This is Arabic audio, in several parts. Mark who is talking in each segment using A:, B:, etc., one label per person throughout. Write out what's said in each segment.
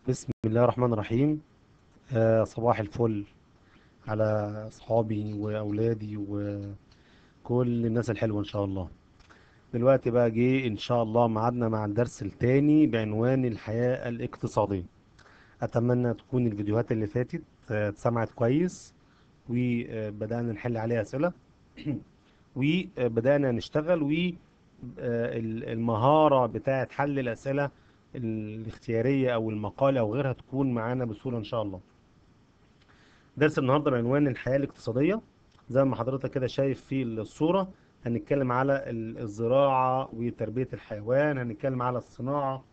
A: بسم الله الرحمن الرحيم. صباح الفل على أصحابي وأولادي وكل الناس الحلوة إن شاء الله. دلوقتي بقى جه إن شاء الله ميعادنا مع الدرس التاني بعنوان الحياة الاقتصادية. أتمنى تكون الفيديوهات اللي فاتت اتسمعت كويس، وبدأنا نحل عليها أسئلة وبدأنا نشتغل، والمهارة بتاعة حل الأسئلة الاختيارية أو المقالة أو غيرها تكون معانا بسهولة إن شاء الله. درس النهارده بعنوان الحياة الاقتصادية. زي ما حضرتك كده شايف في الصورة، هنتكلم على الزراعة وتربية الحيوان، هنتكلم على الصناعة،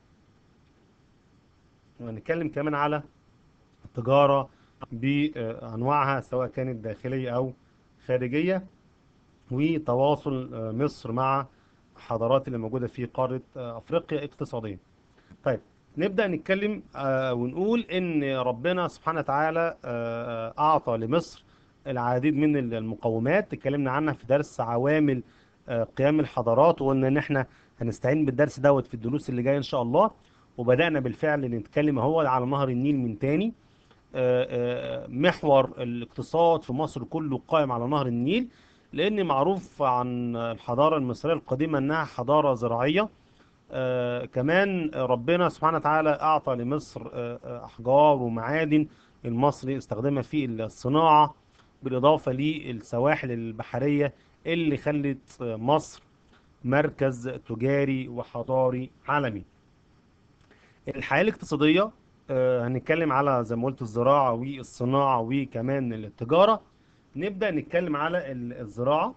A: وهنتكلم كمان على التجارة بأنواعها سواء كانت داخلية أو خارجية، وتواصل مصر مع الحضارات اللي موجودة في قارة أفريقيا اقتصاديا. طيب، نبدأ نتكلم ونقول إن ربنا سبحانه وتعالى أعطى لمصر العديد من المقومات، اتكلمنا عنها في درس عوامل قيام الحضارات، وقلنا إن إحنا هنستعين بالدرس دوت في الدروس اللي جاية إن شاء الله. وبدأنا بالفعل نتكلم أهو على نهر النيل من تاني. محور الاقتصاد في مصر كله قائم على نهر النيل، لأن معروف عن الحضارة المصرية القديمة إنها حضارة زراعية. كمان ربنا سبحانه وتعالى أعطى لمصر أحجار ومعادن المصري استخدمها في الصناعة، بالإضافة للسواحل البحرية اللي خلت مصر مركز تجاري وحضاري عالمي. الحياة الاقتصادية هنتكلم على زي ما قلت الزراعة والصناعة وكمان التجارة. نبدأ نتكلم على الزراعة.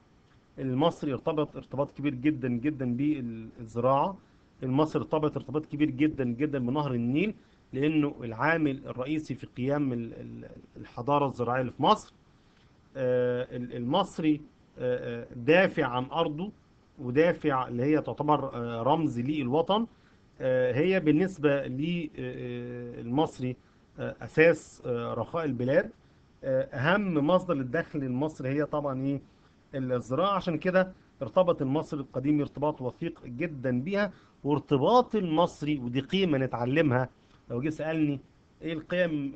A: المصري ارتبط ارتباط كبير جدا جدا بالزراعة. المصري ارتبط ارتباط كبير جدا جدا بنهر النيل، لأنه العامل الرئيسي في قيام الحضارة الزراعية اللي في مصر. المصري دافع عن أرضه، ودافع اللي هي تعتبر رمز للوطن. هي بالنسبة للمصري أساس رخاء البلاد. أهم مصدر للدخل للمصري هي طبعا إيه؟ الزراعة. عشان كده ارتبط المصري القديم ارتباط وثيق جدا بيها. وارتباط المصري، ودي قيمة نتعلمها، لو جه سألني ايه القيم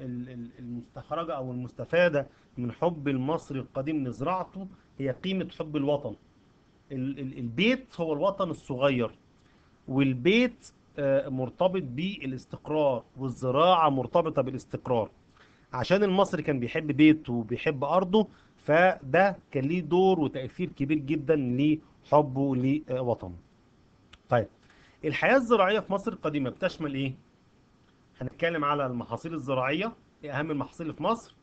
A: المستخرجة او المستفادة من حب المصري القديم لزراعته، هي قيمة حب الوطن. البيت هو الوطن الصغير، والبيت مرتبط بالاستقرار، والزراعة مرتبطة بالاستقرار. عشان المصري كان بيحب بيته وبيحب أرضه، فده كان ليه دور وتأثير كبير جدا لحبه لوطنه. طيب، الحياة الزراعية في مصر القديمة بتشمل إيه؟ هنتكلم على المحاصيل الزراعية، إيه أهم المحاصيل اللي في مصر؟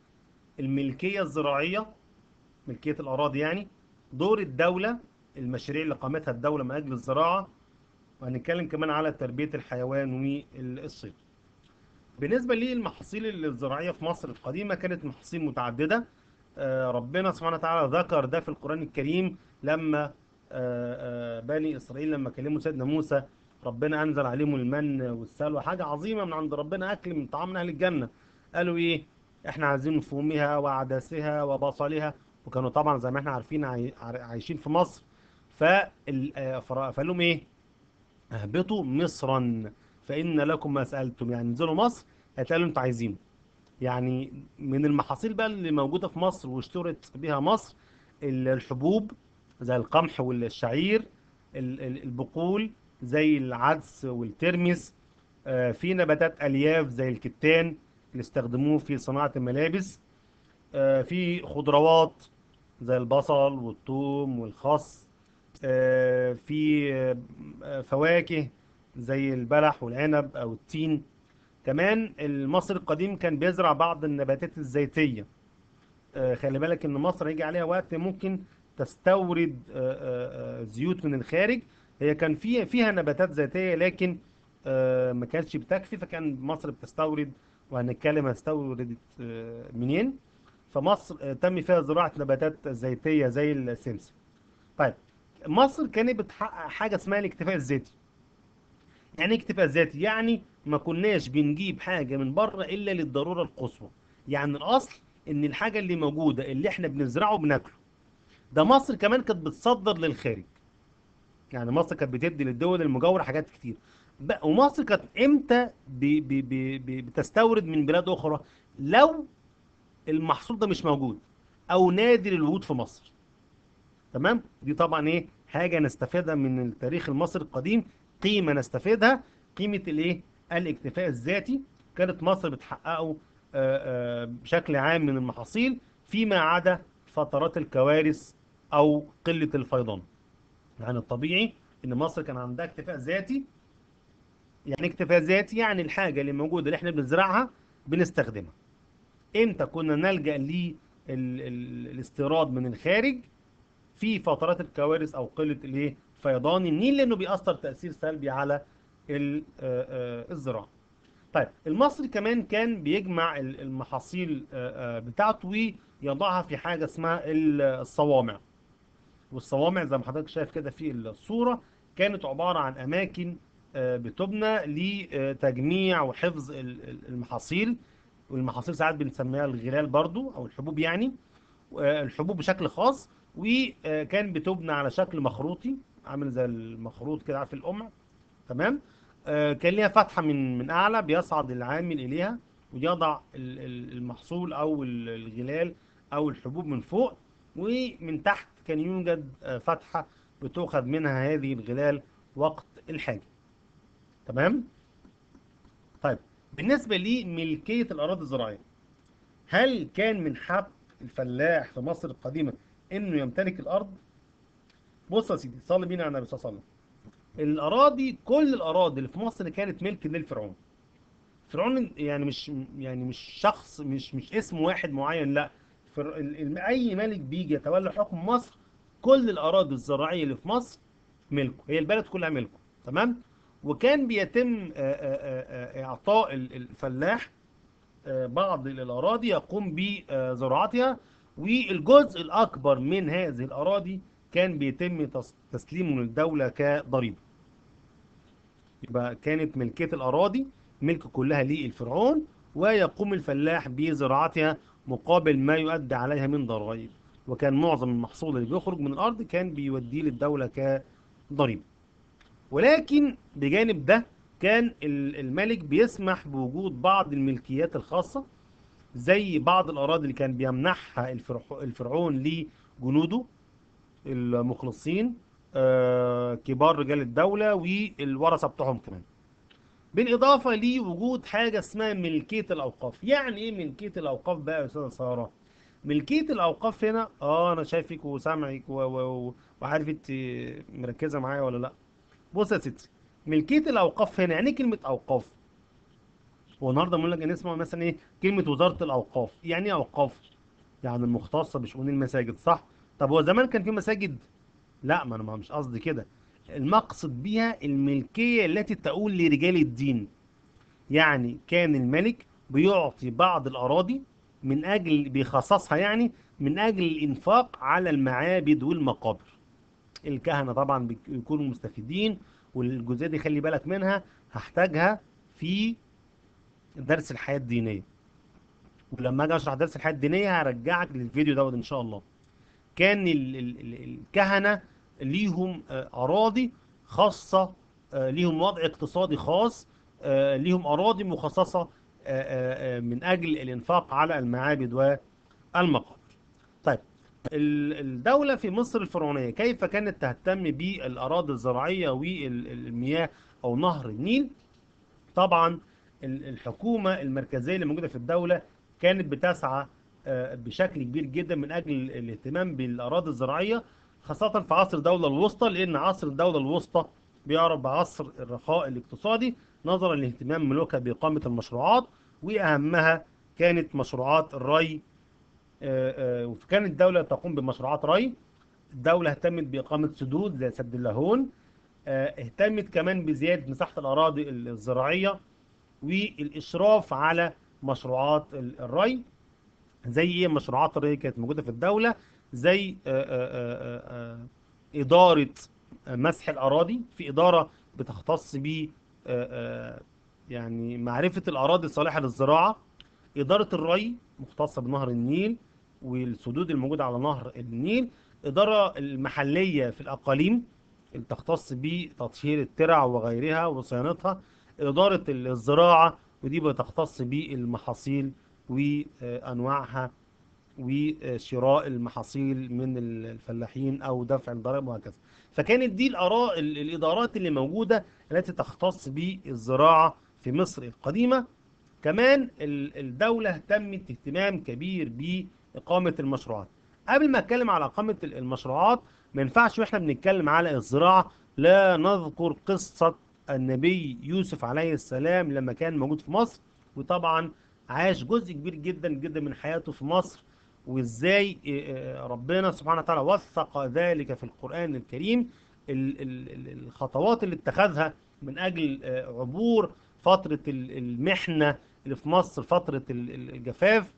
A: الملكية الزراعية، ملكية الأراضي يعني، دور الدولة، المشاريع اللي قامتها الدولة من أجل الزراعة، وهنتكلم كمان على تربية الحيوان والصيد. بالنسبة للمحاصيل الزراعية في مصر القديمة كانت محاصيل متعددة. ربنا سبحانه وتعالى ذكر ده في القرآن الكريم لما بني إسرائيل لما كلموا سيدنا موسى، ربنا أنزل عليهم المن والسلوى، حاجة عظيمة من عند ربنا، أكل من طعام أهل الجنة. قالوا إيه؟ إحنا عايزين فومها وعدسها وبصلها. وكانوا طبعا زي ما إحنا عارفين عايشين في مصر. فقال لهم إيه؟ اهبطوا مصرا فإن لكم ما سألتم، يعني انزلوا مصر هتلاقوا اللي انتوا عايزينه. يعني من المحاصيل بقى اللي موجودة في مصر واشتهرت بها مصر، الحبوب زي القمح والشعير، البقول زي العدس والترمس. في نباتات ألياف زي الكتان اللي استخدموه في صناعة الملابس. في خضروات زي البصل والثوم والخس. في فواكه زي البلح والعنب أو التين. كمان المصري القديم كان بيزرع بعض النباتات الزيتية. خلي بالك إن مصر هيجي عليها وقت ممكن تستورد زيوت من الخارج. هي كان فيها نباتات زيتية، لكن ما كانتش بتكفي، فكان مصر بتستورد. وهنتكلم هتستورد منين. فمصر تم فيها زراعة نباتات زيتية زي السمسم. طيب، مصر كانت بتحقق حاجة اسمها الاكتفاء الذاتي. يعني ايه اكتفاء ذاتي؟ يعني ما كناش بنجيب حاجة من بره إلا للضرورة القصوى. يعني الأصل إن الحاجة اللي موجودة اللي احنا بنزرعه بناكله. ده مصر كمان كانت بتصدر للخارج. يعني مصر كانت بتدي للدول المجاورة حاجات كتير، ومصر كانت امتى بتستورد من بلاد اخرى؟ لو المحصول ده مش موجود او نادر الوجود في مصر. تمام. دي طبعا ايه حاجه نستفيدها من التاريخ المصري القديم، قيمه نستفيدها، قيمه الايه الاكتفاء الذاتي. كانت مصر بتحققه بشكل عام من المحاصيل، فيما عدا فترات الكوارث او قله الفيضان. يعني الطبيعي ان مصر كان عندها اكتفاء ذاتي. يعني اكتفاء ذاتي يعني الحاجه اللي موجوده اللي احنا بنزرعها بنستخدمها. امتى كنا نلجأ للاستيراد من الخارج؟ في فترات الكوارث او قله الايه فيضان النيل، لانه بيأثر تأثير سلبي على الزراعه. طيب المصري كمان كان بيجمع المحاصيل بتاعته ويضعها في حاجه اسمها الصوامع. والصوامع زي ما حضرتك شايف كده في الصوره، كانت عباره عن اماكن بتبنى لتجميع وحفظ المحاصيل. والمحاصيل ساعات بنسميها الغلال برضو او الحبوب يعني، الحبوب بشكل خاص. وكان بتبنى على شكل مخروطي، عامل زي المخروط كده في القمع. تمام. كان ليها فتحة من أعلى بيصعد العامل إليها ويضع المحصول أو الغلال أو الحبوب من فوق. ومن تحت كان يوجد فتحة بتؤخذ منها هذه الغلال وقت الحاجة. تمام. طيب بالنسبة لملكية الأراضي الزراعية، هل كان من حق الفلاح في مصر القديمة إنه يمتلك الأرض؟ بص يا سيدي، صلي بينا على النبي صلى الله عليه وسلم. الأراضي، كل الأراضي اللي في مصر كانت ملك للفرعون. فرعون يعني مش شخص، مش اسم واحد معين، لا. اي ملك بيجي يتولى حكم مصر، كل الاراضي الزراعيه اللي في مصر ملكه، هي البلد كلها ملكه. تمام. وكان بيتم اعطاء الفلاح بعض الاراضي يقوم بزراعتها، والجزء الاكبر من هذه الاراضي كان بيتم تسليمه للدوله كضريبه. يبقى كانت ملكية الأراضي ملك كلها للفرعون، ويقوم الفلاح بزراعتها مقابل ما يؤدي عليها من ضرائب. وكان معظم المحصول اللي بيخرج من الأرض كان بيوديه للدولة كضريبة. ولكن بجانب ده كان الملك بيسمح بوجود بعض الملكيات الخاصة، زي بعض الأراضي اللي كان بيمنحها الفرعون لجنوده المخلصين، كبار رجال الدولة والورثة بتوعهم كمان. بالإضافة لوجود حاجة اسمها ملكية الأوقاف. يعني إيه ملكية الأوقاف بقى يا أستاذة سارة؟ ملكية الأوقاف هنا أنا شايفك وسامعك وعارف أنت مركزة معايا ولا لأ. بص يا ستي، ملكية الأوقاف هنا يعني إيه كلمة أوقاف؟ هو النهارده بنقول لك نسمع مثلا إيه كلمة وزارة الأوقاف. يعني إيه أوقاف؟ يعني المختصة بشؤون المساجد، صح؟ طب هو زمان كان في مساجد؟ لا، ما أنا مش قصدي كده. المقصد بيها الملكية التي تؤول لرجال الدين. يعني كان الملك بيعطي بعض الأراضي من أجل بيخصصها، يعني من أجل الإنفاق على المعابد والمقابر. الكهنة طبعا بيكونوا مستفيدين. والجزئية دي خلي بالك منها، هحتاجها في درس الحياة الدينية. ولما أجي أشرح درس الحياة الدينية هرجعك للفيديو دوت إن شاء الله. كان الكهنة ليهم أراضي خاصة، ليهم وضع اقتصادي خاص، ليهم أراضي مخصصة من أجل الإنفاق على المعابد والمقابر. طيب الدولة في مصر الفرعونية كيف كانت تهتم بالأراضي الزراعية والمياه أو نهر النيل؟ طبعا الحكومة المركزية اللي موجودة في الدولة كانت بتسعى بشكل كبير جدا من أجل الاهتمام بالأراضي الزراعية، خاصة في عصر الدولة الوسطى، لأن عصر الدولة الوسطى بيعرف بعصر الرخاء الاقتصادي نظرا لاهتمام ملوكها بإقامة المشروعات، وأهمها كانت مشروعات الري. وكانت الدولة تقوم بمشروعات ري. الدولة اهتمت بإقامة سدود زي سد اللاهون. اهتمت كمان بزيادة مساحة الأراضي الزراعية والإشراف على مشروعات الري. زي إيه مشروعات الري كانت موجودة في الدولة؟ زي إدارة مسح الأراضي، في إدارة بتختص ب يعني معرفة الأراضي الصالحة للزراعة. إدارة الري مختصة بنهر النيل والسدود الموجودة على نهر النيل. إدارة المحلية في الأقاليم، اللي تختص بتطهير الترع وغيرها وصيانتها، إدارة الزراعة ودي بتختص بالمحاصيل وأنواعها، وشراء المحاصيل من الفلاحين أو دفع الضرائب وهكذا. فكانت دي الآراء الإدارات اللي موجودة التي تختص بالزراعة في مصر القديمة. كمان الدولة اهتمت اهتمام كبير بإقامة المشروعات. قبل ما اتكلم على إقامة المشروعات، ما ينفعش واحنا بنتكلم على الزراعة لا نذكر قصة النبي يوسف عليه السلام لما كان موجود في مصر. وطبعا عاش جزء كبير جدا جدا من حياته في مصر، وازاي ربنا سبحانه وتعالى وثق ذلك في القرآن الكريم. الخطوات اللي اتخذها من أجل عبور فترة المحنة اللي في مصر، فترة الجفاف،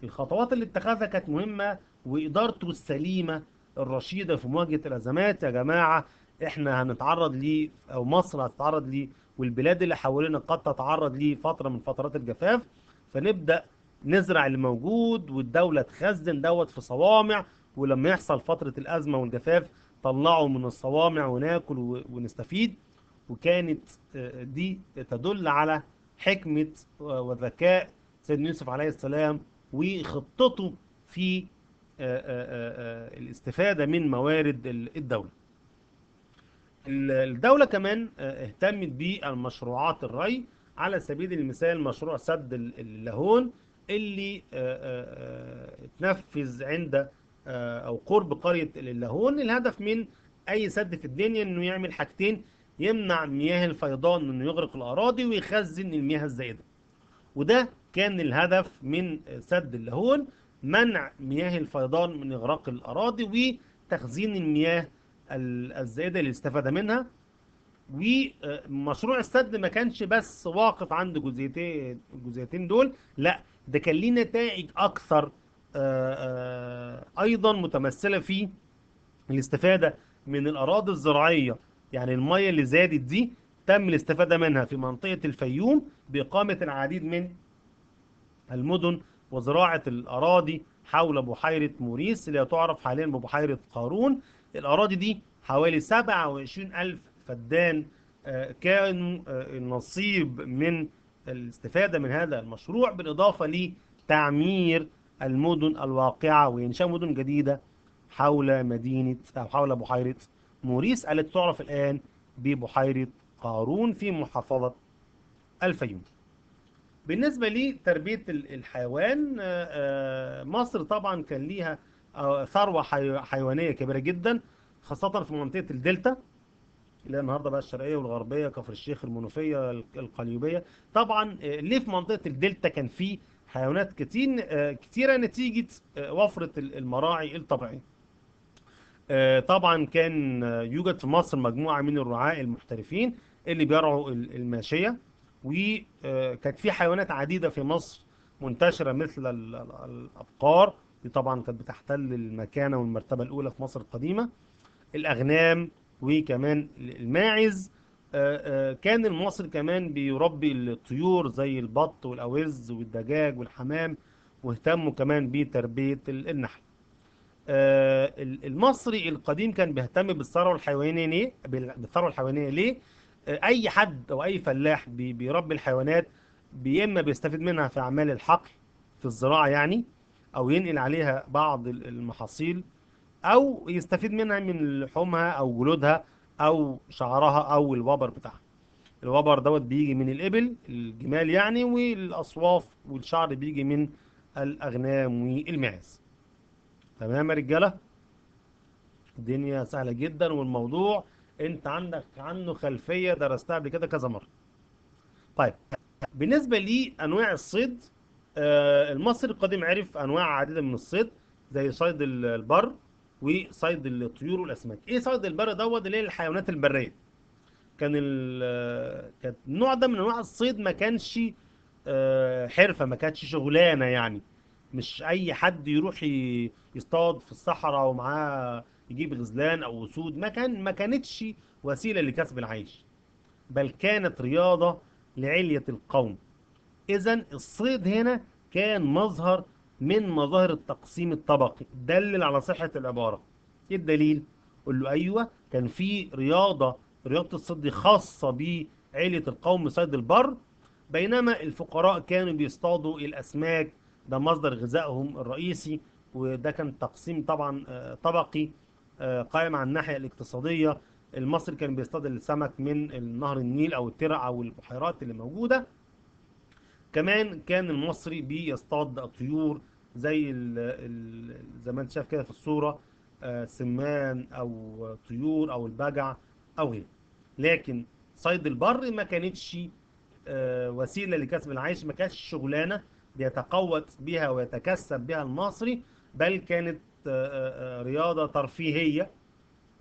A: والخطوات اللي اتخذها كانت مهمة، وإدارته السليمة الرشيدة في مواجهة الأزمات. يا جماعة احنا هنتعرض ليه، أو مصر هتتعرض ليه، والبلاد اللي حوالينا قد تتعرض ليه فترة من فترات الجفاف، فنبدأ نزرع اللي موجود، والدولة تخزن دوت في صوامع، ولما يحصل فترة الأزمة والجفاف طلعوا من الصوامع وناكل ونستفيد. وكانت دي تدل على حكمة وذكاء سيدنا يوسف عليه السلام وخطته في الاستفادة من موارد الدولة. الدولة كمان اهتمت بالمشروعات الري، على سبيل المثال مشروع سد اللاهون اللي اتنفذ عند أو قرب قرية اللاهون. الهدف من أي سد في الدنيا إنه يعمل حاجتين: يمنع مياه الفيضان إنه يغرق الأراضي، ويخزن المياه الزائدة. وده كان الهدف من سد اللاهون: منع مياه الفيضان من إغراق الأراضي، وتخزين المياه الزائدة اللي استفاد منها. ومشروع السد ما كانش بس واقف عند الجزئيتين دول، لا ده كان ليه نتائج أكثر أيضا متمثلة في الاستفادة من الأراضي الزراعية. يعني المية اللي زادت دي تم الاستفادة منها في منطقة الفيوم بإقامة العديد من المدن وزراعة الأراضي حول بحيرة موريس اللي تعرف حاليا ببحيرة قارون. الأراضي دي حوالي 27 ألف فدان كانوا النصيب من الاستفادة من هذا المشروع، بالإضافة لتعمير المدن الواقعة وإنشاء مدن جديدة حول مدينة أو حول بحيرة موريس التي تعرف الآن ببحيرة قارون في محافظة الفيوم. بالنسبة لتربية الحيوان، مصر طبعا كان ليها ثروة حيوانية كبيرة جدا، خاصة في منطقة الدلتا اللي هي النهارده بقى الشرقية والغربية، كفر الشيخ، المنوفية، القليوبية. طبعا ليه في منطقة الدلتا كان في حيوانات كتيرة نتيجة وفرة المراعي الطبيعية. طبعا كان يوجد في مصر مجموعة من الرعاة المحترفين اللي بيرعوا الماشية، وكانت في حيوانات عديدة في مصر منتشرة مثل الأبقار، دي طبعا كانت بتحتل المكانة والمرتبة الأولى في مصر القديمة، الأغنام، وكمان الماعز. كان المصري كمان بيربي الطيور زي البط والأوز والدجاج والحمام، واهتموا كمان بتربية النحل. المصري القديم كان بيهتم بالثروة الحيوانية ليه؟ أي حد أو أي فلاح بيربي الحيوانات، إما بيستفيد منها في أعمال الحقل في الزراعة يعني، أو ينقل عليها بعض المحاصيل، أو يستفيد منها من لحومها أو جلودها أو شعرها أو الوبر بتاعها. الوبر دوت بيجي من الإبل، الجمال يعني، والأصواف والشعر بيجي من الأغنام والماعز. تمام يا رجالة؟ الدنيا سهلة جدا، والموضوع انت عندك عنه خلفية درستها قبل كده كذا مرة. طيب، بالنسبة لأنواع الصيد، المصري القديم عرف أنواع عديدة من الصيد زي صيد البر وصيد الطيور والأسماك. إيه صيد البر دوت؟ اللي هي الحيوانات البرية. كان النوع ده من أنواع الصيد ما كانش حرفة، ما كانتش شغلانة يعني. مش أي حد يروح يصطاد في الصحراء ومعاه يجيب غزلان أو أسود. ما كانتش وسيلة لكسب العيش، بل كانت رياضة لعلية القوم. إذا الصيد هنا كان مظهر من مظاهر التقسيم الطبقي، دلل على صحة العبارة. ايه الدليل؟ قول له ايوه، كان في رياضه الصيد دي خاصه بعيله القوم صيد البر، بينما الفقراء كانوا بيصطادوا الاسماك، ده مصدر غذائهم الرئيسي. وده كان تقسيم طبعا طبقي قائم على الناحيه الاقتصاديه. المصري كان بيصطاد السمك من نهر النيل او الترع او البحيرات اللي موجوده. كمان كان المصري بيصطاد طيور زي زي ما انت شايف كده في الصورة، سمان او طيور او البجع او غيره. لكن صيد البر ما كانتش وسيلة لكسب العيش، ما كانتش شغلانة بيتقوت بها ويتكسب بها المصري، بل كانت رياضة ترفيهية.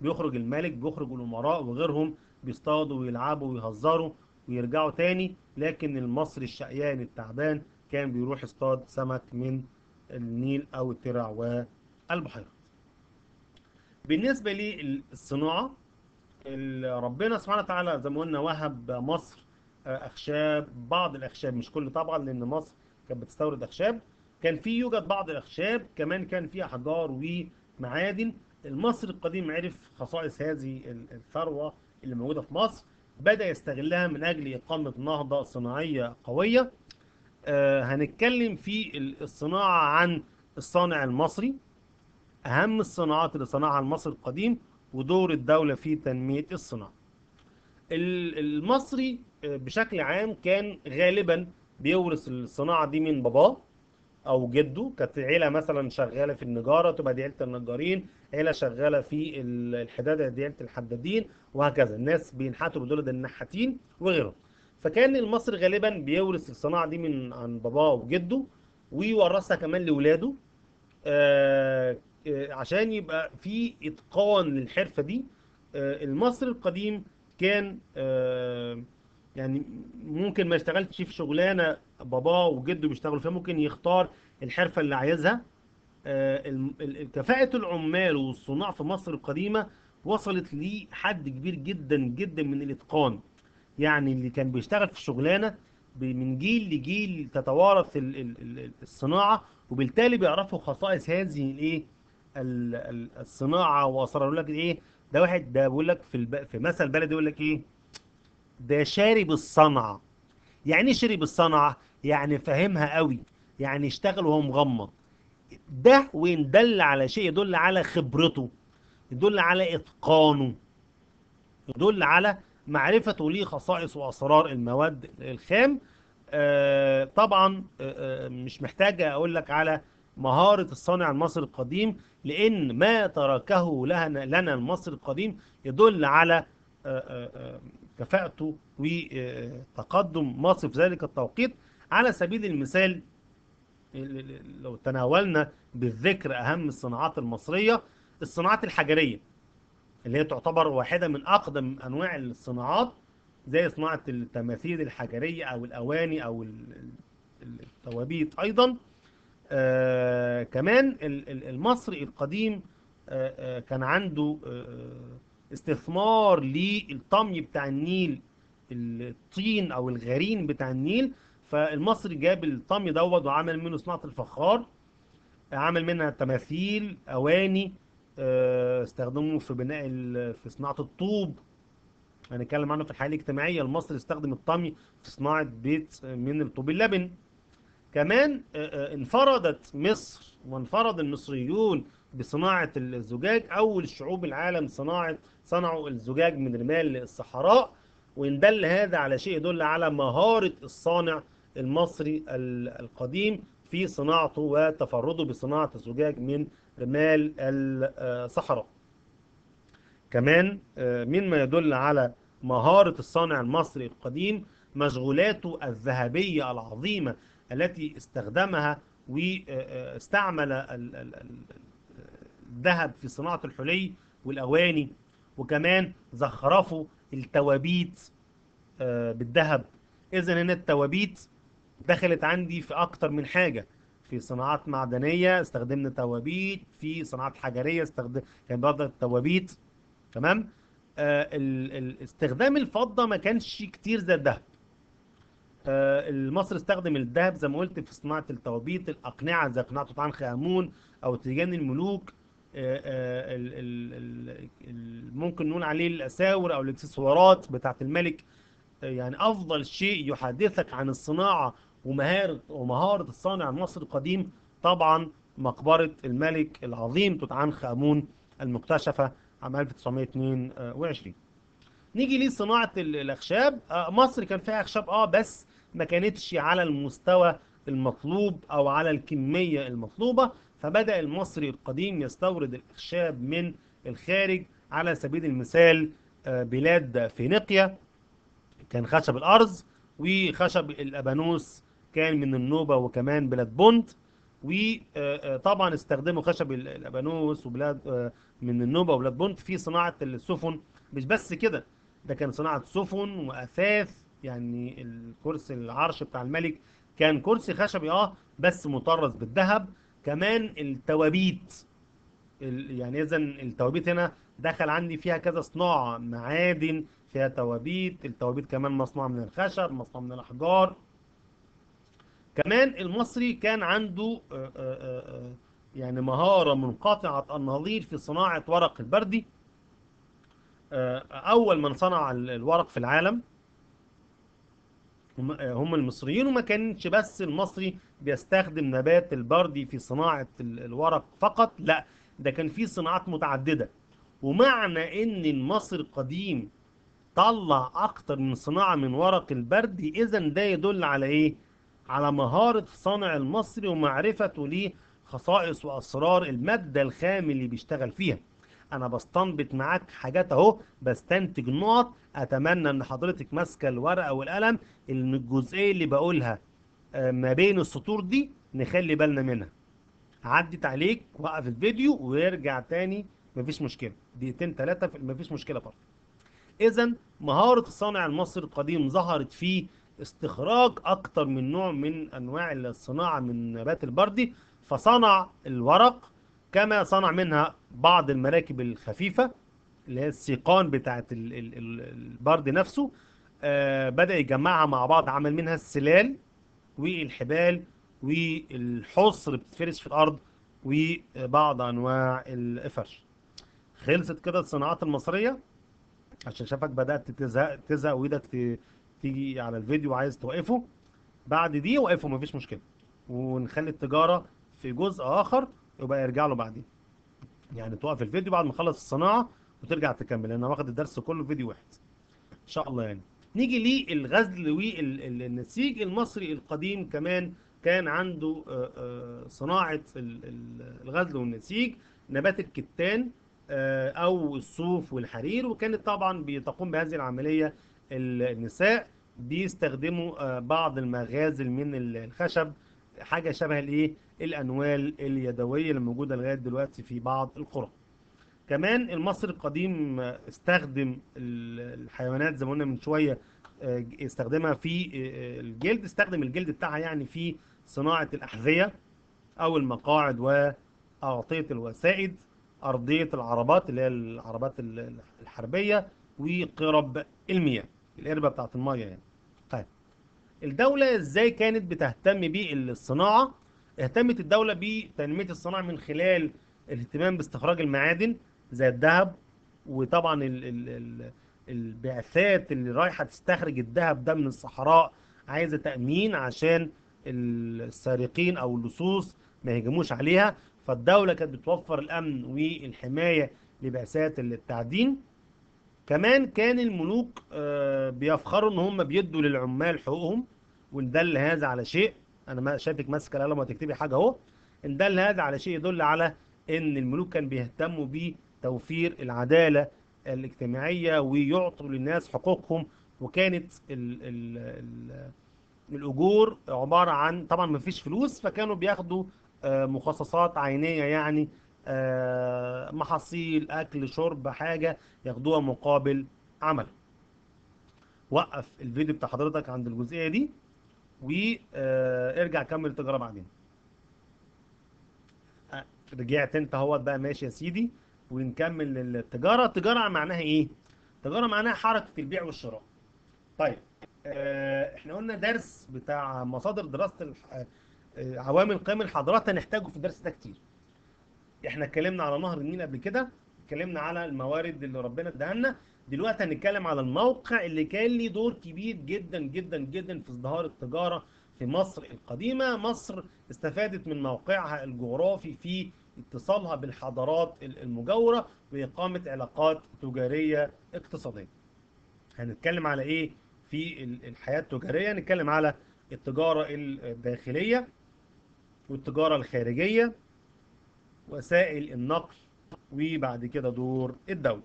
A: بيخرج الملك، بيخرج الأمراء وغيرهم، بيصطادوا ويلعبوا ويهزروا ويرجعوا تاني. لكن المصري الشقيان التعبان كان بيروح يصطاد سمك من النيل أو الترع والبحيرات. بالنسبة للصناعة، ربنا سبحانه وتعالى زي ما قلنا وهب مصر أخشاب، بعض الأخشاب مش كل طبعا، لأن مصر كانت بتستورد أخشاب. كان في يوجد بعض الأخشاب، كمان كان في أحجار ومعادن. المصري القديم عرف خصائص هذه الثروة اللي موجودة في مصر، بدأ يستغلها من أجل إقامة نهضة صناعية قوية. هنتكلم في الصناعة عن الصانع المصري، أهم الصناعات اللي صنعها المصري القديم، ودور الدولة في تنمية الصناعة. المصري بشكل عام كان غالبا بيورث الصناعة دي من باباه أو جده. كانت عيلة مثلا شغالة في النجارة تبقى دي عيلة النجارين، عيلة شغالة في الحدادة دي عيلة الحدادين، وهكذا الناس بينحتوا بدول النحاتين وغيرهم. فكان المصري غالبا بيورث الصناعة دي عن باباه وجده، ويورثها كمان لولاده. آه، عشان يبقى في اتقان للحرفه دي. المصري القديم كان يعني ممكن ما يشتغلش في شغلانه باباه وجده بيشتغلوا فيها، ممكن يختار الحرفه اللي عايزها. كفاءة العمال والصناع في مصر القديمة وصلت لحد كبير جدا جدا من الإتقان. يعني اللي كان بيشتغل في الشغلانة من جيل لجيل تتوارث الصناعة، وبالتالي بيعرفوا خصائص هذه الايه الصناعة وأسرار. يقول لك ايه؟ ده واحد ده بيقول لك في مثل بلدي يقول لك ايه؟ ده شارب الصنعة. يعني ايه شارب الصنعة؟ يعني فاهمها قوي، يعني اشتغل وهو مغمض. ده وإن دل على شيء يدل على خبرته، يدل على إتقانه، يدل على معرفته ليه خصائص وأسرار المواد الخام. طبعا مش محتاج أقول لك على مهارة الصانع المصري القديم، لأن ما تركه لنا المصري القديم يدل على كفاءته وتقدم مصر في ذلك التوقيت. على سبيل المثال، لو تناولنا بالذكر أهم الصناعات المصرية، الصناعات الحجرية اللي هي تعتبر واحدة من أقدم أنواع الصناعات، زي صناعة التماثيل الحجرية أو الأواني أو التوابيت أيضا. كمان المصري القديم كان عنده استثمار للطمي بتاع النيل، الطين أو الغرين بتاع النيل. فالمصري جاب الطمي دوت وعمل منه صناعة الفخار، عمل منها تماثيل، أواني، استخدموا في في صناعة الطوب. هنتكلم عنه في الحياة الاجتماعية. المصري استخدم الطمي في صناعة بيت من الطوب اللبن. كمان انفردت مصر وانفرد المصريون بصناعة الزجاج. أول شعوب العالم صنعوا الزجاج من رمال الصحراء. وإن دل هذا على شيء يدل على مهارة الصانع المصري القديم في صناعته وتفرده بصناعة الزجاج من رمال الصحراء. كمان مما يدل على مهارة الصانع المصري القديم مشغولاته الذهبية العظيمة التي استخدمها واستعمل الذهب في صناعة الحلي والأواني. وكمان زخرفوا التوابيت بالذهب. إذن هنا التوابيت دخلت عندي في أكتر من حاجة. في صناعات معدنية استخدمنا توابيت، في صناعات حجرية كان برضه التوابيت. تمام. استخدام الفضة ما كانش كتير زي الذهب. المصري استخدم الذهب زي ما قلت في صناعة التوابيت، الأقنعة زي قناع توت عنخ آمون أو تيجان الملوك. ممكن نقول عليه الاساور او الاكسسوارات بتاعت الملك. يعني افضل شيء يحدثك عن الصناعه ومهاره الصانع المصري القديم طبعا مقبره الملك العظيم توت عنخ امون المكتشفه عام 1922. نيجي لصناعه الاخشاب. مصر كان فيها اخشاب بس ما كانتش على المستوى المطلوب او على الكميه المطلوبه، فبدأ المصري القديم يستورد الاخشاب من الخارج. على سبيل المثال بلاد فينيقيا كان خشب الأرز، وخشب الأبانوس كان من النوبة وكمان بلاد بونت. وطبعا استخدموا خشب الأبانوس وبلاد من النوبة وبلاد بونت في صناعة السفن. مش بس كده، ده كان صناعة سفن وأثاث. يعني الكرسي العرش بتاع الملك كان كرسي خشبي بس مطرز بالذهب. كمان التوابيت، يعني اذا التوابيت هنا دخل عندي فيها كذا صناعة، معادن فيها توابيت، التوابيت كمان مصنوعة من الخشب، مصنوعة من الأحجار. كمان المصري كان عنده يعني مهارة منقطعة النظير في صناعة ورق البردي. أول من صنع الورق في العالم هم المصريين. وما كانش بس المصري بيستخدم نبات البردي في صناعة الورق فقط، لا، ده كان في صناعات متعددة. ومعنى ان المصري القديم طلع اكتر من صناعة من ورق البردي، اذا ده يدل على ايه؟ على مهارة صانع المصري ومعرفته ليه خصائص واسرار المادة الخام اللي بيشتغل فيها. انا بستنبط معاك حاجات اهو، بستنتج نقط. اتمنى ان حضرتك ماسكة الورقة والقلم، ان الجزئية اللي بقولها ما بين السطور دي نخلي بالنا منها. عدت عليك، وقف الفيديو ويرجع تاني، مفيش مشكلة، دقيقتين ثلاثة مفيش مشكلة برضه. إذا مهارة الصانع المصري القديم ظهرت في استخراج أكتر من نوع من أنواع الصناعة من نبات البردي. فصنع الورق، كما صنع منها بعض المراكب الخفيفة اللي هي السيقان بتاعت البرد نفسه. بدأ يجمعها مع بعض، عمل منها السلال والحبال والحصر بتتفرش في الأرض وبعض أنواع الفرش. خلصت كده الصناعات المصرية. عشان شافك بدأت تزهق وإيدك تيجي على الفيديو وعايز توقفه، بعد دي وقفه مفيش مشكلة، ونخلي التجارة في جزء آخر يبقى يرجع له بعدين. يعني توقف الفيديو بعد ما تخلص الصناعة وترجع تكمل، لأن أنا واخد الدرس كله فيديو واحد إن شاء الله. يعني نيجي للغزل والنسيج. المصري القديم كمان كان عنده صناعة الغزل والنسيج، نبات الكتان أو الصوف والحرير. وكانت طبعا بتقوم بهذه العملية النساء، بيستخدموا بعض المغازل من الخشب، حاجة شبه الايه، الأنوال اليدوية اللي موجودة لغاية دلوقتي في بعض القرى. كمان المصري القديم استخدم الحيوانات زي ما قلنا من شوية، استخدمها في الجلد، استخدم الجلد بتاعها يعني في صناعة الأحذية أو المقاعد وأغطية الوسائد، أرضية العربات اللي هي العربات الحربية، وقرب المياه، القربة بتاعت المياه يعني. طيب، الدولة ازاي كانت بتهتم بالصناعة؟ اهتمت الدولة بتنمية الصناعة من خلال الاهتمام باستخراج المعادن زي الذهب. وطبعا البعثات اللي رايحة تستخرج الذهب ده من الصحراء عايزة تأمين عشان السارقين أو اللصوص ما يهجموش عليها. فالدولة كانت بتوفر الأمن والحماية لبعثات التعدين. كمان كان الملوك بيفخروا ان هم بيدوا للعمال حقوقهم. وان دل هذا على شيء، انا ما شايفك ماسكه القلم وتكتبي حاجه اهو، ان دل هذا على شيء يدل على ان الملوك كان بيهتموا بتوفير العداله الاجتماعيه ويعطوا للناس حقوقهم. وكانت الاجور عباره عن، طبعا ما فيش فلوس، فكانوا بياخدوا مخصصات عينيه، يعني محاصيل، اكل، شرب، حاجه ياخدوها مقابل عمل. وقف الفيديو بتاع حضرتك عند الجزئيه دي وارجع كمل التجاره بعدين. رجعت انت اهوت بقى، ماشي يا سيدي، ونكمل التجاره. التجاره معناها ايه؟ التجاره معناها حركه البيع والشراء. طيب، احنا قلنا درس بتاع مصادر دراسة عوامل قيم الحضارات هنحتاجه في الدرس ده كتير. احنا اتكلمنا على نهر النيل قبل كده، اتكلمنا على الموارد اللي ربنا اداها لنا. دلوقتي هنتكلم على الموقع اللي كان ليه دور كبير جدا جدا جدا في ازدهار التجارة في مصر القديمة. مصر استفادت من موقعها الجغرافي في اتصالها بالحضارات المجاورة وإقامة علاقات تجارية اقتصادية. هنتكلم على ايه في الحياة التجارية؟ هنتكلم على التجارة الداخلية والتجارة الخارجية، وسائل النقل، وبعد كده دور الدولة.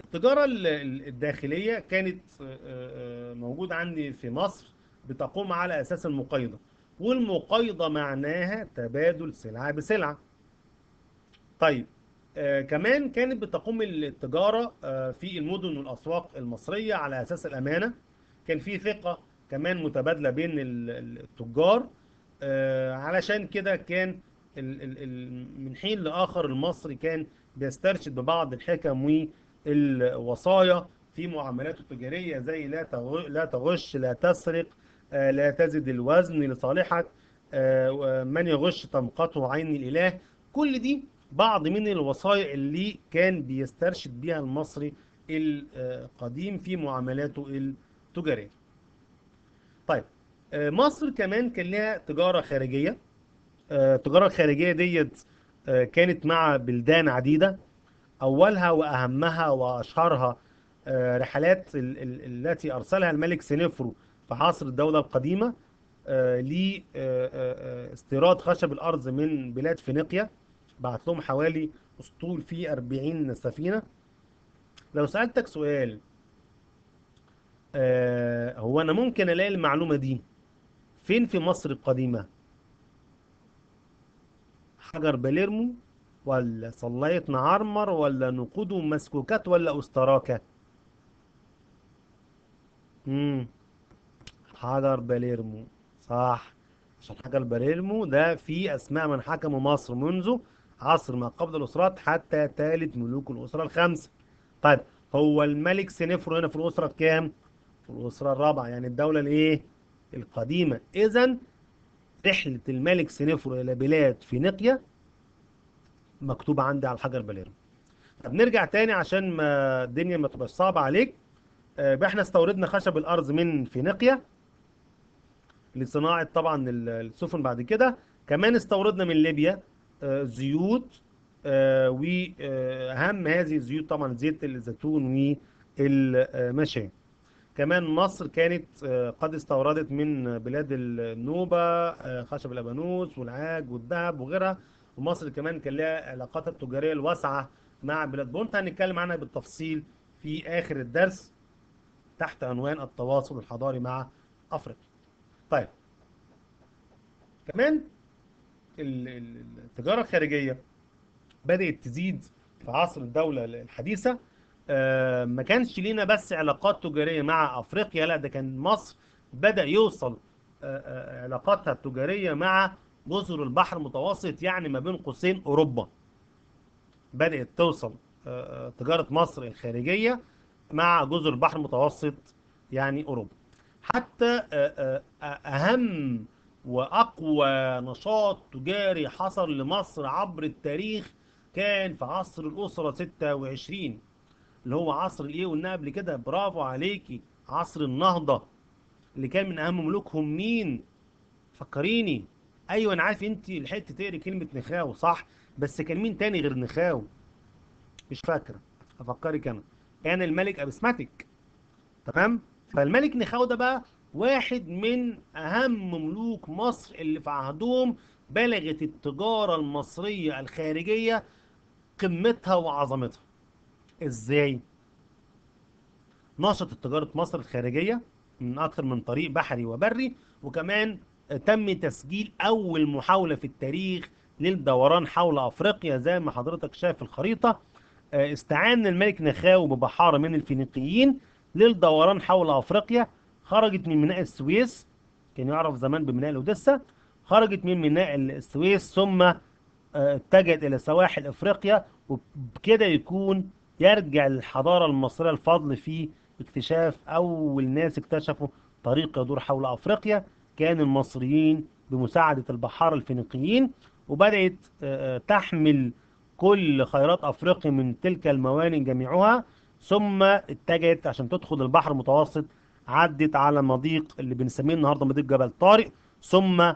A: التجارة الداخلية كانت موجودة عندي في مصر، بتقوم على أساس المقايضة، والمقايضة معناها تبادل سلعة بسلعة. طيب، كمان كانت بتقوم التجارة في المدن والأسواق المصرية على أساس الأمانة. كان في ثقة كمان متبادلة بين التجار. علشان كده كان من حين لآخر المصري كان بيسترشد ببعض الحكم والوصايا في معاملاته التجارية، زي لا تغش، لا تسرق، لا تزد الوزن لصالحك، من يغش تمقته عين الإله. كل دي بعض من الوصايا اللي كان بيسترشد بها المصري القديم في معاملاته التجارية. طيب، مصر كمان كان لها تجارة خارجية. التجارة الخارجية ديت كانت مع بلدان عديدة. أولها وأهمها وأشهرها رحلات التي أرسلها الملك سنفرو في عصر الدولة القديمة لاستيراد خشب الأرز من بلاد فينيقيا. بعت لهم حوالي أسطول فيه 40 سفينة. لو سألتك سؤال، هو أنا ممكن ألاقي المعلومة دي فين في مصر القديمة؟ حجر باليرمو، ولا صلاية نعرمر، ولا نقود ومسكوكات، ولا أستراكة؟ مم. حجر باليرمو، صح. عشان حجر باليرمو ده فيه أسماء من حكموا مصر منذ عصر ما قبل الأسرات حتى ثالث ملوك الأسرة الخمسة. طيب، هو الملك سنفرو هنا في الأسرة كام؟ في الأسرة الرابعة، يعني الدولة الإيه؟ القديمة. إذا رحلة الملك سنفرو إلى بلاد فينيقيا مكتوبة عندي على الحجر باليرمو. طب نرجع تاني عشان ما الدنيا ما تبقاش صعبة عليك. بقى احنا استوردنا خشب الأرز من فينيقيا لصناعة طبعا السفن. بعد كده كمان استوردنا من ليبيا زيوت، وأهم هذه الزيوت طبعا زيت الزيتون والمشي. كمان مصر كانت قد استوردت من بلاد النوبة خشب الأبانوس والعاج والذهب وغيرها. ومصر كمان كان لها علاقاتها التجارية الواسعة مع بلاد بونت، هنتكلم عنها بالتفصيل في آخر الدرس تحت عنوان التواصل الحضاري مع أفريقيا. طيب، كمان التجارة الخارجية بدأت تزيد في عصر الدولة الحديثة. ما كانش لينا بس علاقات تجارية مع أفريقيا، لا ده كان مصر بدأ يوصل علاقاتها التجارية مع جزر البحر المتوسط، يعني ما بين قوسين أوروبا. بدأت توصل تجارة مصر الخارجية مع جزر البحر المتوسط، يعني أوروبا. حتى أهم وأقوى نشاط تجاري حصل لمصر عبر التاريخ كان في عصر الأسرة 26، اللي هو عصر الإيه؟ قلنا قبل كده، برافو عليكي، عصر النهضة. اللي كان من أهم ملوكهم مين؟ فكريني. أيوة أنا عارف أنت لحقت تقري كلمة نخاو، صح، بس كان مين تاني غير نخاو؟ مش فاكرة. أفكرك أنا. كان الملك أبسماتيك. تمام. فالملك نخاو ده بقى واحد من اهم ملوك مصر اللي في عهدهم بلغت التجارة المصرية الخارجية قمتها وعظمتها. ازاي؟ نشطت تجارة مصر الخارجية من اكثر من طريق بحري وبري. وكمان تم تسجيل اول محاولة في التاريخ للدوران حول افريقيا زي ما حضرتك شايف الخريطة. استعان الملك نخاو ببحارة من الفينيقيين للدوران حول أفريقيا. خرجت من ميناء السويس، كان يعرف زمان بميناء الأوديسا. خرجت من ميناء السويس ثم اتجهت إلى سواحل أفريقيا. وبكده يكون يرجع للحضارة المصرية الفضل في اكتشاف أول ناس اكتشفوا طريق يدور حول أفريقيا. كان المصريين بمساعدة البحارة الفينيقيين. وبدأت تحمل كل خيرات أفريقيا من تلك الموانئ جميعها، ثم اتجهت عشان تدخل البحر المتوسط، عدت على مضيق اللي بنسميه النهارده مضيق جبل طارق، ثم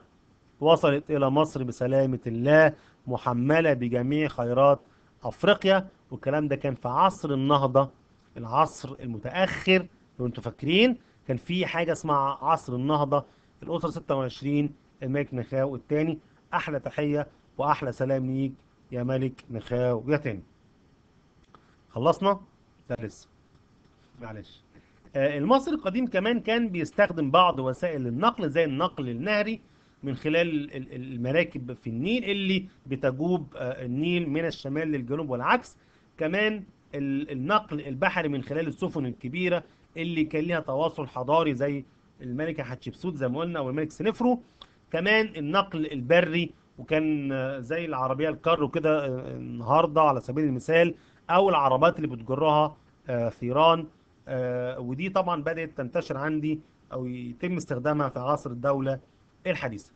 A: وصلت إلى مصر بسلامة الله، محملة بجميع خيرات أفريقيا. والكلام ده كان في عصر النهضة، العصر المتأخر. لو انتوا فاكرين كان في حاجة اسمها عصر النهضة، الأسرة 26، الملك نخاو الثاني. أحلى تحية وأحلى سلام ليك يا ملك نخاو يا تاني. خلصنا؟ لا لسه، معلش. المصري القديم كمان كان بيستخدم بعض وسائل النقل زي النقل النهري من خلال المراكب في النيل اللي بتجوب النيل من الشمال للجنوب والعكس. كمان النقل البحري من خلال السفن الكبيرة اللي كان ليها تواصل حضاري زي الملكة حتشبسوت زي ما قلنا، او الملك سنفرو. كمان النقل البري، وكان زي العربية الكار وكده النهاردة على سبيل المثال، او العربات اللي بتجرها ثيران. ودي طبعا بدأت تنتشر عندي او يتم استخدامها في عصر الدولة الحديثة.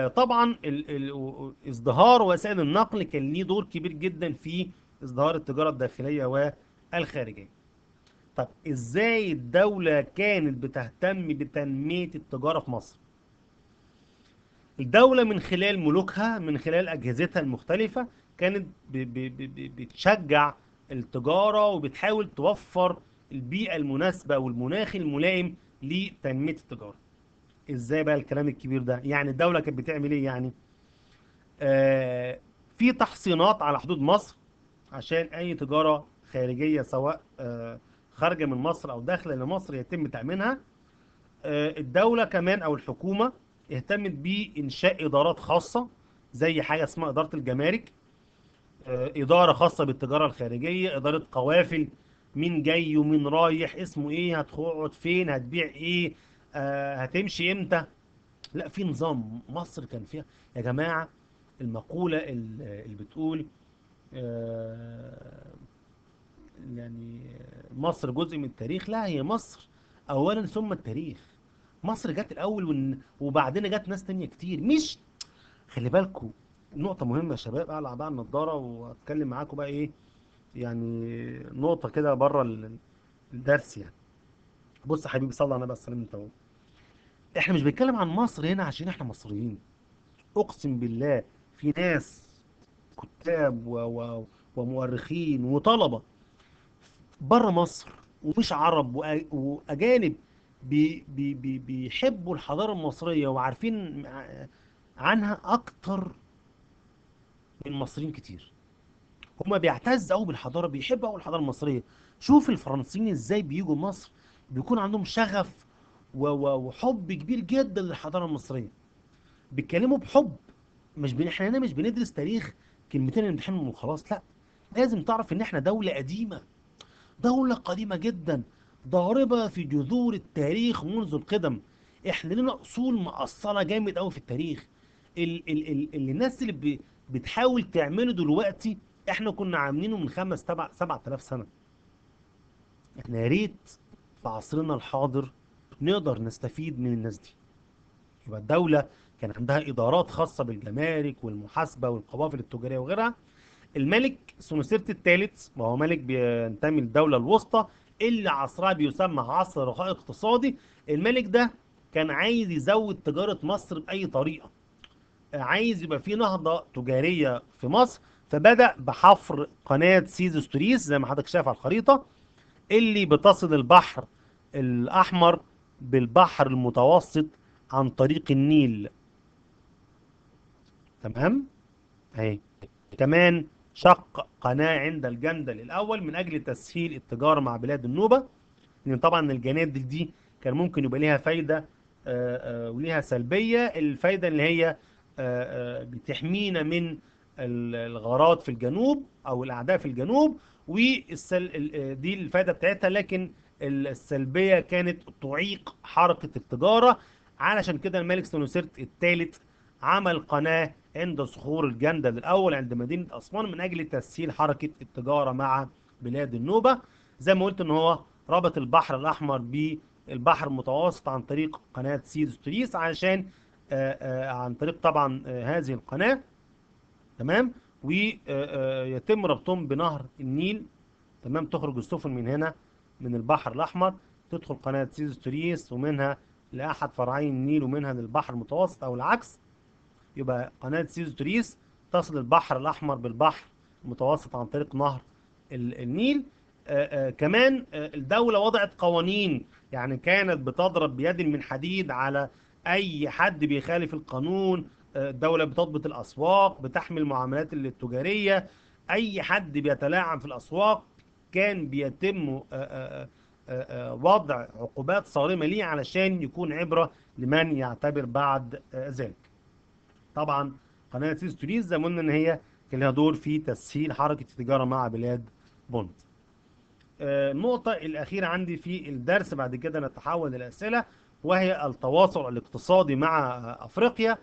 A: طبعا ازدهار وسائل النقل كان ليه دور كبير جدا في ازدهار التجارة الداخلية والخارجية. طب ازاي الدولة كانت بتهتم بتنمية التجارة في مصر؟ الدولة من خلال ملوكها، من خلال أجهزتها المختلفة، كانت بتشجع التجارة وبتحاول توفر البيئة المناسبة والمناخ الملائم لتنمية التجارة. ازاي بقى الكلام الكبير ده؟ يعني الدولة كانت بتعمل ايه يعني؟ في تحصينات على حدود مصر عشان اي تجارة خارجية، سواء خارجة من مصر او داخلة لمصر، يتم تأمينها. الدولة كمان أو الحكومة اهتمت بإنشاء إدارات خاصة زي حاجة اسمها إدارة الجمارك، إدارة خاصة بالتجارة الخارجية، إدارة قوافل، مين جاي ومين رايح، اسمه إيه، هتقعد فين، هتبيع إيه، هتمشي إمتى. لا، في نظام. مصر كان فيها يا جماعة المقولة اللي بتقول آه، يعني مصر جزء من التاريخ. لا، هي مصر اولا ثم التاريخ. مصر جت الاول وبعدين جت ناس تانية كتير. مش، خلي بالكم، نقطة مهمة يا شباب، اقلع بقى النضارة واتكلم معاكم بقى ايه، يعني نقطة كده بره الدرس يعني. بص يا حبيبي، صلى على النبي عليه انت اهو. احنا مش بنتكلم عن مصر هنا عشان احنا مصريين. اقسم بالله في ناس كتاب ومؤرخين وطلبة بره مصر ومش عرب واجانب بيحبوا الحضاره المصريه وعارفين عنها اكتر من مصريين كتير. هما بيعتزوا قوي بالحضاره، بيحبوا قوي الحضاره المصريه. شوف الفرنسيين ازاي بيجوا مصر، بيكون عندهم شغف وحب كبير جدا للحضاره المصريه، بيتكلموا بحب. احنا هنا مش بندرس تاريخ كلمتين نمتحنهم وخلاص، لا. لازم تعرف ان احنا دوله قديمه، دولة قديمة جدا، ضاربة في جذور التاريخ منذ القدم. احنا لنا اصول مأصلة جامد قوي في التاريخ. اللي الناس اللي بتحاول تعمله دلوقتي احنا كنا عاملينه من 7 آلاف سنة. احنا يا ريت في عصرنا الحاضر نقدر نستفيد من الناس دي. يبقى الدولة كان عندها إدارات خاصة بالجمارك والمحاسبة والقوافل التجارية وغيرها. الملك سنوسرت الثالث، وهو ملك بينتمي للدولة الوسطى اللي عصرها بيسمى عصر رخاء اقتصادي. الملك ده كان عايز يزود تجارة مصر بأي طريقة، عايز يبقى في نهضة تجارية في مصر. فبدأ بحفر قناة سيز ستوريس زي ما حضرتك شايف على الخريطة، اللي بتصل البحر الأحمر بالبحر المتوسط عن طريق النيل. تمام؟ اهي. كمان شق قناة عند الجندل الأول من أجل تسهيل التجارة مع بلاد النوبة، لأن طبعا الجنادل دي كان ممكن يبقى ليها فايدة وليها سلبية. الفايدة اللي هي بتحمينا من الغارات في الجنوب أو الأعداء في الجنوب، دي الفايدة بتاعتها. لكن السلبية كانت تعيق حركة التجارة. علشان كده الملك سنوسرت الثالث عمل قناة عند صخور الجندل الأول عند مدينة أسوان من أجل تسهيل حركة التجارة مع بلاد النوبة. زي ما قلت إن هو ربط البحر الأحمر بالبحر المتوسط عن طريق قناة سيز ستريس، علشان عن طريق طبعا هذه القناة. تمام. ويتم ربطهم بنهر النيل. تمام. تخرج السفن من هنا من البحر الأحمر، تدخل قناة سويس توريس، ومنها لأحد فرعي النيل، ومنها للبحر المتوسط أو العكس. يبقى قناة سويس توريس تصل البحر الأحمر بالبحر المتوسط عن طريق نهر النيل. كمان الدولة وضعت قوانين، يعني كانت بتضرب بيد من حديد على أي حد بيخالف القانون. الدولة بتضبط الأسواق، بتحمي المعاملات التجارية. أي حد بيتلاعب في الأسواق كان بيتم وضع عقوبات صارمة ليه علشان يكون عبرة لمن يعتبر بعد ذلك. طبعا قناة سويس توريس زي ما قلنا ان هي كان لها دور في تسهيل حركة التجارة مع بلاد بونت. النقطة الأخيرة عندي في الدرس، بعد كده نتحول للأسئلة، وهي التواصل الاقتصادي مع أفريقيا.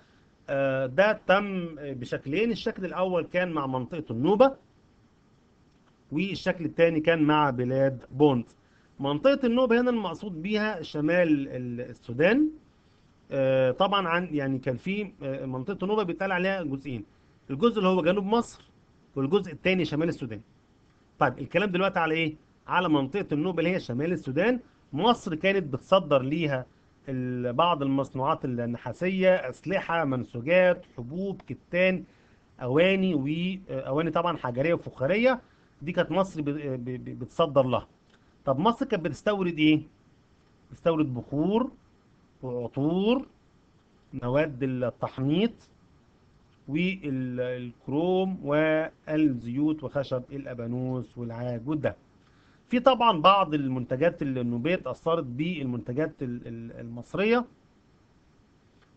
A: ده تم بشكلين. الشكل الأول كان مع منطقة النوبة، والشكل الثاني كان مع بلاد بونت. منطقة النوبة هنا المقصود بيها شمال السودان. طبعا عن يعني كان في منطقة النوبة بيتقال عليها جزئين، الجزء اللي هو جنوب مصر، والجزء الثاني شمال السودان. طيب الكلام دلوقتي على ايه؟ على منطقة النوبة اللي هي شمال السودان. مصر كانت بتصدر ليها بعض المصنوعات النحاسية، أسلحة، منسوجات، حبوب، كتان، أواني، وأواني طبعا حجرية وفخارية. دي كانت مصر بتصدر لها. طب مصر كانت بتستورد ايه؟ بتستورد بخور، وعطور، مواد التحنيط، والكروم، والزيوت، وخشب الأبانوس، والعاج، والدهب. في طبعا بعض المنتجات النوبية اتأثرت بالمنتجات المصرية،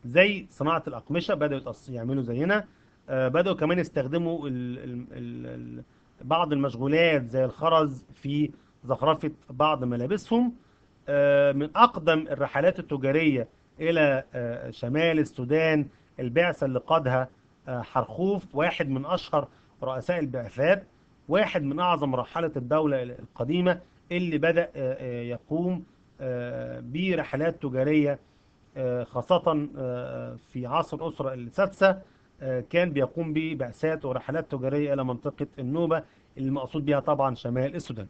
A: زي صناعة الأقمشة، بدأوا يعملوا زينا. بدأوا كمان يستخدموا بعض المشغولات زي الخرز في زخرفة بعض ملابسهم. من أقدم الرحلات التجارية إلى شمال السودان البعثة اللي قادها حرخوف، واحد من أشهر رؤساء البعثات، واحد من أعظم رحالة الدولة القديمة، اللي بدأ يقوم برحلات تجارية، خاصة في عصر الأسرة السادسة. كان بيقوم ببعثات ورحلات تجارية إلى منطقة النوبة، اللي المقصود بها طبعا شمال السودان.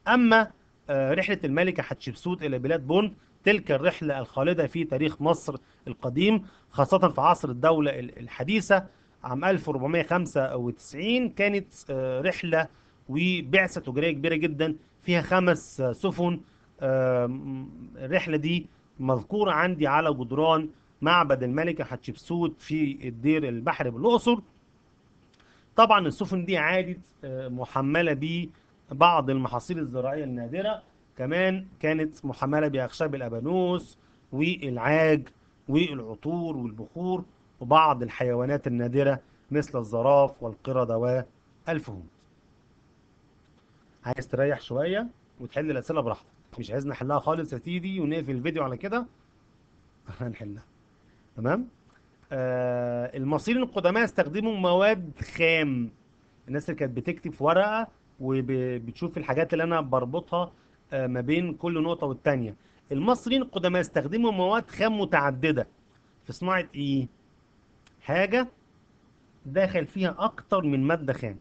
A: أما رحلة الملكة حتشبسوت إلى بلاد بون، تلك الرحلة الخالدة في تاريخ مصر القديم، خاصة في عصر الدولة الحديثة عام 1495. كانت رحلة وبعثة تجارية كبيرة جدا فيها 5 سفن. الرحلة دي مذكورة عندي على جدران معبد الملكة حتشبسوت في الدير البحري بالأقصر. طبعا السفن دي عادت محملة ببعض المحاصيل الزراعية النادرة، كمان كانت محملة بأخشاب الأبانوس، والعاج، والعطور، والبخور، وبعض الحيوانات النادرة مثل الزراف والقردة والفهود. عايز تريح شوية وتحل الأسئلة براحتك، مش عايز نحلها خالص يا سيدي ونقفل الفيديو على كده. هنحلها. تمام. المصريين القدماء استخدموا مواد خام. الناس اللي كانت بتكتب في ورقة وبتشوف الحاجات اللي انا بربطها ما بين كل نقطة والتانية. المصريين القدماء استخدموا مواد خام متعددة في صناعة ايه؟ حاجة داخل فيها اكتر من مادة خام.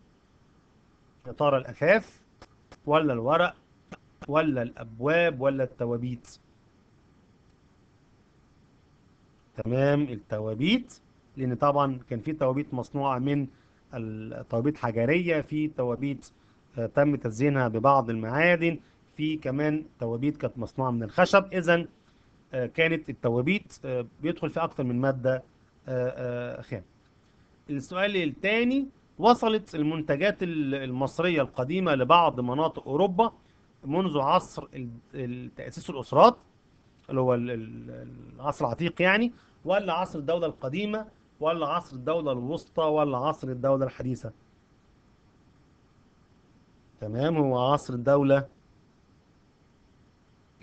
A: يا ترى الاثاث، ولا الورق، ولا الابواب، ولا التوابيت؟ تمام، التوابيت. لان طبعا كان في توابيت مصنوعة من التوابيت حجرية، في توابيت تم تزيينها ببعض المعادن، في كمان توابيت كانت مصنوعة من الخشب. اذا كانت التوابيت بيدخل فيها اكتر من مادة خام. السؤال الثاني: وصلت المنتجات المصرية القديمة لبعض مناطق اوروبا منذ عصر تأسيس الأسرات، اللي هو العصر العتيق يعني، ولا عصر الدولة القديمة، ولا عصر الدولة الوسطى، ولا عصر الدولة الحديثة؟ تمام، هو عصر الدولة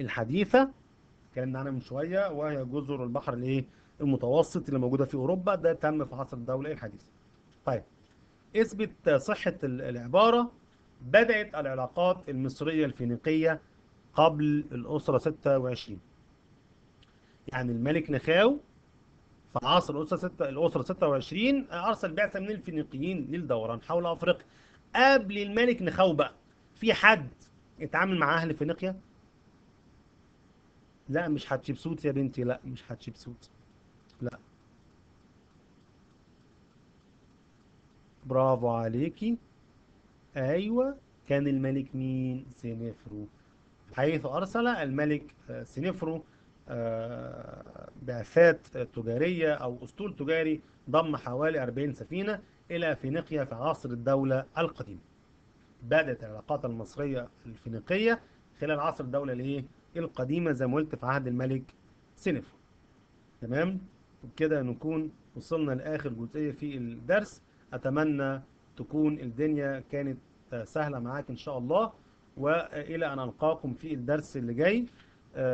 A: الحديثة. اتكلمنا عنها من شوية، وهي جزر البحر الايه المتوسط اللي موجودة في أوروبا. ده تم في عصر الدولة الحديثة. طيب، اثبت صحة العبارة: بدأت العلاقات المصرية الفينيقية قبل الأسرة 26. يعني الملك نخاو في عصر الأسرة 26 أرسل بعثة من الفينيقيين للدوران حول أفريقيا. قبل الملك نخاو بقى، في حد اتعامل مع أهل فينيقيا؟ لا مش حتشبسوت يا بنتي، لا مش حتشبسوت. لا. برافو عليكي. أيوة، كان الملك مين؟ سينفرو. حيث أرسل الملك سينفرو بعثات تجارية أو أسطول تجاري ضم حوالي 40 سفينة إلى فينيقيا في عصر الدولة القديمة. بدأت العلاقات المصرية الفينيقية خلال عصر الدولة الإيه؟ القديمة، زي ما قلت في عهد الملك سينفرو. تمام. وبكده نكون وصلنا لآخر جزئية في الدرس. أتمنى تكون الدنيا كانت سهلة معاك إن شاء الله، وإلى أن ألقاكم في الدرس اللي جاي.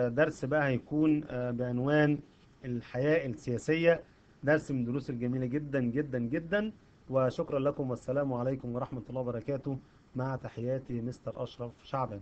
A: درس بقى هيكون بعنوان الحياة السياسية، درس من دروس الجميلة جدا جدا جدا. وشكرا لكم، والسلام عليكم ورحمة الله وبركاته، مع تحياتي مستر أشرف شعبان.